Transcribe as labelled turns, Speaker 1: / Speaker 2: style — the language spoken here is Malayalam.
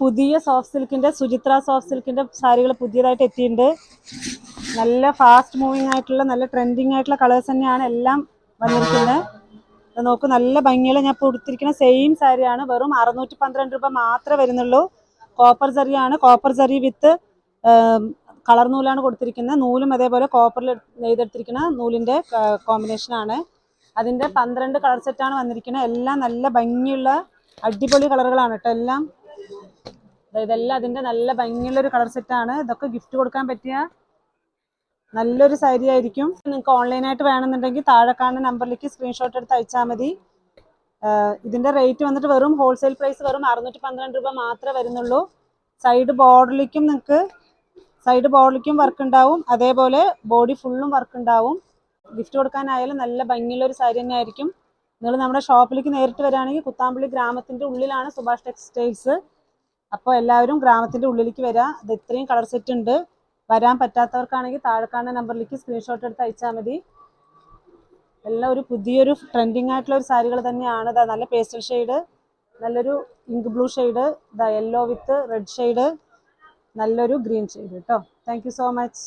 Speaker 1: പുതിയ സോഫ്റ്റ് സിൽക്കിന്റെ സുചിത്ര സോഫ്റ്റ് സിൽക്കിന്റെ സാരികൾ പുതിയതായിട്ട് എത്തിയിട്ടുണ്ട്. നല്ല ഫാസ്റ്റ് മൂവിങ് ആയിട്ടുള്ള നല്ല ട്രെൻഡിങ് ആയിട്ടുള്ള കളേഴ്സ് തന്നെയാണ് എല്ലാം വന്നിരിക്കുന്നത്. നോക്കൂ, നല്ല ഭംഗിയുള്ള ഞാൻ ഇപ്പോൾ ഉടുത്തിരിക്കുന്ന സെയിം സാരിയാണ്. വെറും 612 രൂപ മാത്രമേ വരുന്നുള്ളൂ. കോപ്പർ ജറിയാണ്, കോപ്പർ ജറി വിത്ത് കളർ നൂലാണ് കൊടുത്തിരിക്കുന്നത്. നൂലും അതേപോലെ കോപ്പറിൽ നെയ്തെടുത്തിരിക്കുന്ന നൂലിന്റെ കോമ്പിനേഷനാണ്. അതിന്റെ 12 കളർ സെറ്റാണ് വന്നിരിക്കുന്നത്. എല്ലാം നല്ല ഭംഗിയുള്ള അടിപൊളി കളറുകളാണ് കേട്ടോ. ഇതെല്ലാം അതിന്റെ നല്ല ഭംഗിയുള്ള ഒരു കളർ സെറ്റാണ്. ഇതൊക്കെ ഗിഫ്റ്റ് കൊടുക്കാൻ പറ്റിയ നല്ലൊരു സാരി ആയിരിക്കും. നിങ്ങൾക്ക് ഓൺലൈനായിട്ട് വേണമെന്നുണ്ടെങ്കിൽ താഴെ കാണുന്ന നമ്പറിലേക്ക് സ്ക്രീൻഷോട്ട് എടുത്ത് അയച്ചാൽ മതി. ഇതിന്റെ റേറ്റ് വന്നിട്ട് വെറും ഹോൾസെയിൽ പ്രൈസ് വെറും 612 രൂപ മാത്രമേ വരുന്നുള്ളൂ. സൈഡ് ബോർഡിലേക്കും വർക്ക് ഉണ്ടാവും, അതേപോലെ ബോഡി ഫുള്ളും വർക്ക് ഉണ്ടാവും. ഗിഫ്റ്റ് കൊടുക്കാനായാലും നല്ല ഭംഗിയുള്ള ഒരു സാരി തന്നെ ആയിരിക്കും. നിങ്ങൾ നമ്മുടെ ഷോപ്പിലേക്ക് നേരിട്ട് വരികയാണെങ്കിൽ കുത്താമ്പള്ളി ഗ്രാമത്തിന്റെ ഉള്ളിലാണ് സുഭാഷ് ടെക്സ്റ്റൈൽസ്. അപ്പോൾ എല്ലാവരും ഗ്രാമത്തിന്റെ ഉള്ളിലേക്ക് വരിക. ഇത് ഇത്രയും കളർ സെറ്റ് ഉണ്ട്. വരാൻ പറ്റാത്തവർക്കാണെങ്കിൽ താഴെ കാണുന്ന നമ്പറിലേക്ക് സ്ക്രീൻഷോട്ട് എടുത്ത് അയച്ചാൽ മതി. എല്ലാം ഒരു പുതിയൊരു ട്രെൻഡിങ് ആയിട്ടുള്ള ഒരു സാരികൾ തന്നെയാണ്. നല്ല പേസ്റ്റൽ ഷെയ്ഡ്, നല്ലൊരു ink blue shade, yellow with red shade, നല്ലൊരു ഗ്രീൻ ഷെയ്ഡ് കേട്ടോ. Thank you so much.